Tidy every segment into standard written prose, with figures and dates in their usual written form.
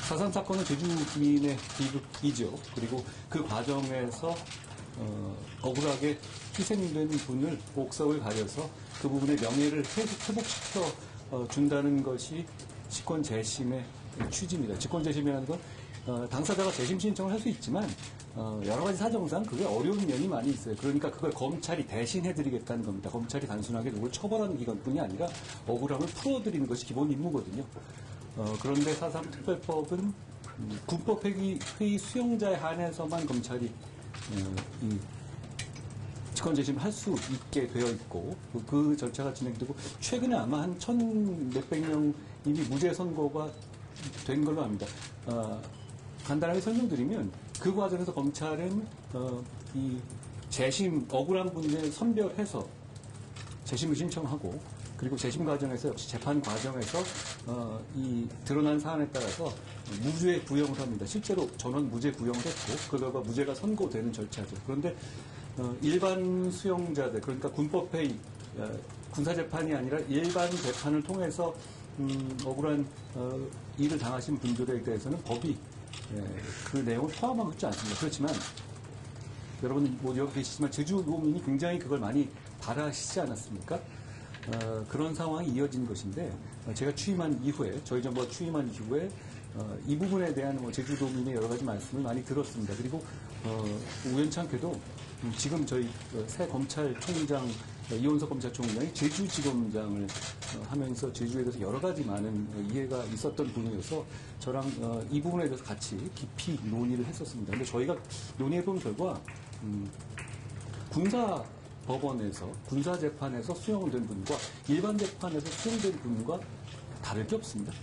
4.3 사건은 제주민의 비극이죠. 그리고 그 과정에서 억울하게 희생된 분을 옥석을 가려서 그 부분의 명예를 회복시켜 준다는 것이 직권 재심의 취지입니다. 직권 재심이라는 건 당사자가 재심 신청을 할 수 있지만 여러 가지 사정상 그게 어려운 면이 많이 있어요. 그러니까 그걸 검찰이 대신해드리겠다는 겁니다. 검찰이 단순하게 누굴 처벌하는 기관뿐이 아니라 억울함을 풀어드리는 것이 기본 임무거든요. 그런데 4.3 특별법은 군법회의 수용자에 한해서만 검찰이 이 직권재심을 할 수 있게 되어 있고 그 절차가 진행되고 최근에 아마 한 1,몇백 명 이미 무죄 선고가 된 걸로 압니다. 간단하게 설명드리면 그 과정에서 검찰은 이 재심 억울한 분을 선별해서 재심을 신청하고 그리고 재심 과정에서 역시 재판 과정에서 이 드러난 사안에 따라서 무죄 구형을 합니다. 실제로 전원 무죄 구형을 했고 그 결과 무죄가 선고되는 절차죠. 그런데 일반 수용자들 그러니까 군법회의 군사재판이 아니라 일반 재판을 통해서 억울한 일을 당하신 분들에 대해서는 법이 그 내용을 포함하고 있지 않습니다. 그렇지만 여러분 뭐 여기 계시지만 제주도민이 굉장히 그걸 많이 바라시지 않았습니까? 그런 상황이 이어진 것인데 제가 취임한 이후에 저희 정부가 취임한 이후에 이 부분에 대한 뭐 제주도민의 여러 가지 말씀을 많이 들었습니다. 그리고 우연찮게도 지금 저희 새 검찰총장 이원석 검찰총장이 제주지검장을 하면서 제주에 대해서 여러 가지 많은 이해가 있었던 분이어서 저랑 이 부분에 대해서 같이 깊이 논의를 했었습니다. 근데 저희가 논의해본 결과 군사법원에서 군사재판에서 수용된 분과 일반 재판에서 수용된 분과 다를 게 없습니다.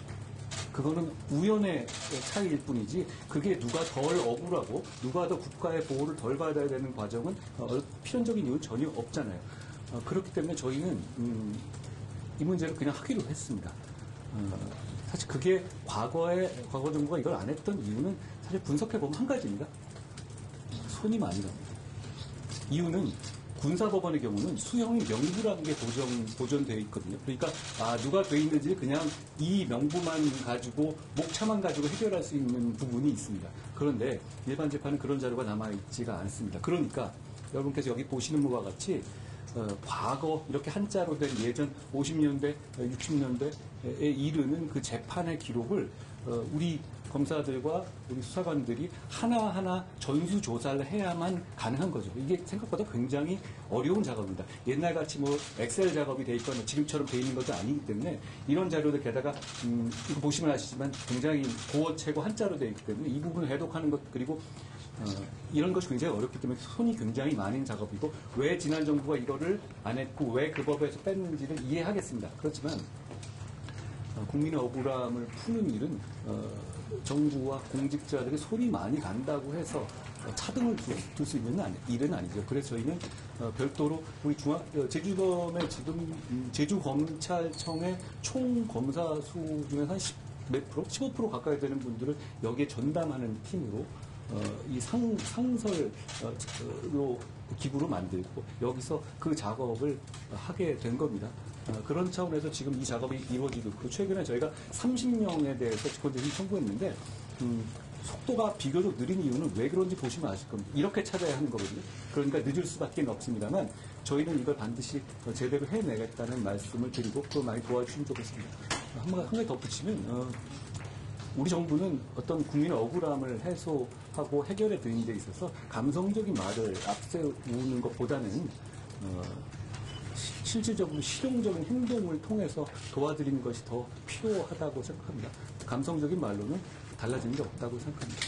그거는 우연의 차이일 뿐이지 그게 누가 덜 억울하고 누가 더 국가의 보호를 덜 받아야 되는 과정은 필연적인 이유는 전혀 없잖아요. 그렇기 때문에 저희는 이 문제를 그냥 하기로 했습니다. 사실 그게 과거 정부가 이걸 안 했던 이유는 사실 분석해보면 한 가지입니다. 손이 많이 갑니다. 이유는 군사법원의 경우는 수형의 명부라는 게 보존되어 있거든요. 그러니까 누가 돼 있는지 그냥 이 명부만 가지고 목차만 가지고 해결할 수 있는 부분이 있습니다. 그런데 일반 재판은 그런 자료가 남아있지가 않습니다. 그러니까 여러분께서 여기 보시는 바와 같이 과거 이렇게 한자로 된 예전 50년대, 60년대에 이르는 그 재판의 기록을 우리 검사들과 우리 수사관들이 하나하나 전수조사를 해야만 가능한 거죠. 이게 생각보다 굉장히 어려운 작업입니다. 옛날같이 뭐 엑셀 작업이 돼 있거나 지금처럼 돼 있는 것도 아니기 때문에 이런 자료들 게다가 이거 보시면 아시지만 굉장히 고어체고 한자로 돼 있기 때문에 이 부분을 해독하는 것 그리고 이런 것이 굉장히 어렵기 때문에 손이 굉장히 많은 작업이고 왜 지난 정부가 이거를 안 했고 왜 그 법에서 뺐는지를 이해하겠습니다. 그렇지만 국민의 억울함을 푸는 일은 정부와 공직자들이 손이 많이 간다고 해서 차등을 둘 수 있는 일은 아니죠. 그래서 저희는 별도로 우리 제주검의 지금 제주검찰청의 총 검사 수 중에서 한 10몇 프로, 15% 가까이 되는 분들을 여기에 전담하는 팀으로 이 상설로 기구로 만들고 여기서 그 작업을 하게 된 겁니다. 그런 차원에서 지금 이 작업이 이루어지고 있고 최근에 저희가 30명에 대해서 직권재심 청구했는데 속도가 비교적 느린 이유는 왜 그런지 보시면 아실 겁니다. 이렇게 찾아야 하는 거거든요. 그러니까 늦을 수밖에 없습니다만 저희는 이걸 반드시 제대로 해내겠다는 말씀을 드리고 그걸 많이 도와주시면 좋겠습니다. 한 가지 덧붙이면 우리 정부는 어떤 국민의 억울함을 해소하고 해결해 드리는 데 있어서 감성적인 말을 앞세우는 것보다는 실질적으로 실용적인 행동을 통해서 도와드리는 것이 더 필요하다고 생각합니다. 감성적인 말로는 달라지는 게 없다고 생각합니다.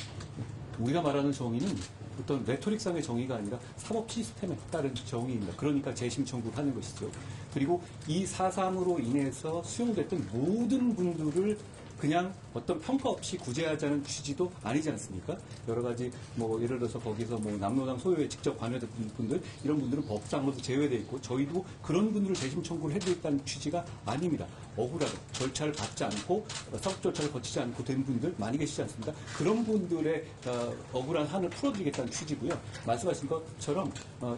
우리가 말하는 정의는 어떤 레토릭상의 정의가 아니라 사법 시스템에 따른 정의입니다. 그러니까 재심 청구를 하는 것이죠. 그리고 이 4.3으로 인해서 수용됐던 모든 분들을 그냥 어떤 평가 없이 구제하자는 취지도 아니지 않습니까? 여러 가지 뭐 예를 들어서 거기서 뭐 남로당 소유에 직접 관여됐던 분들 이런 분들은 법상으로도 제외되어 있고 저희도 그런 분들을 재심 청구를 해드리겠다는 취지가 아닙니다. 억울하게 절차를 밟지 않고 사법 절차를 거치지 않고 된 분들 많이 계시지 않습니까? 그런 분들의 억울한 한을 풀어드리겠다는 취지고요. 말씀하신 것처럼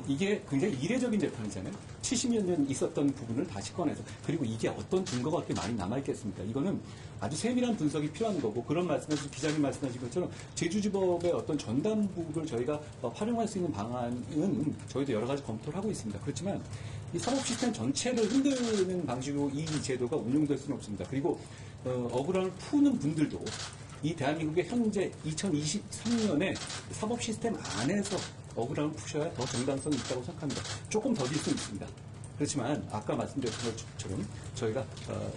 이게 굉장히 이례적인 재판이잖아요. 70여 년 있었던 부분을 다시 꺼내서 그리고 이게 어떤 증거가 그렇게 많이 남아있겠습니까? 이거는 아주 세밀한 분석이 필요한 거고 그런 말씀하신 기자님 말씀하신 것처럼 제주지법의 어떤 전담부를 저희가 활용할 수 있는 방안은 저희도 여러 가지 검토를 하고 있습니다. 그렇지만 이 사법 시스템 전체를 흔드는 방식으로 이 제도가 운용될 수는 없습니다. 그리고 억울함을 푸는 분들도 이 대한민국의 현재 2023년에 사법 시스템 안에서 억울함을 푸셔야 더 정당성이 있다고 생각합니다. 조금 더딜 수는 있습니다. 그렇지만 아까 말씀드렸던 것처럼 저희가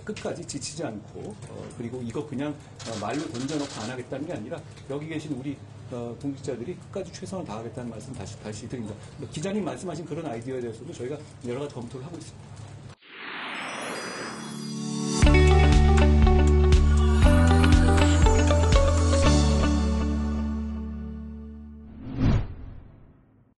끝까지 지치지 않고 그리고 이거 그냥 말로 던져놓고 안 하겠다는 게 아니라 여기 계신 우리 공직자들이 끝까지 최선을 다하겠다는 말씀 다시 드립니다. 기자님 말씀하신 그런 아이디어에 대해서도 저희가 여러 가지 검토를 하고 있습니다.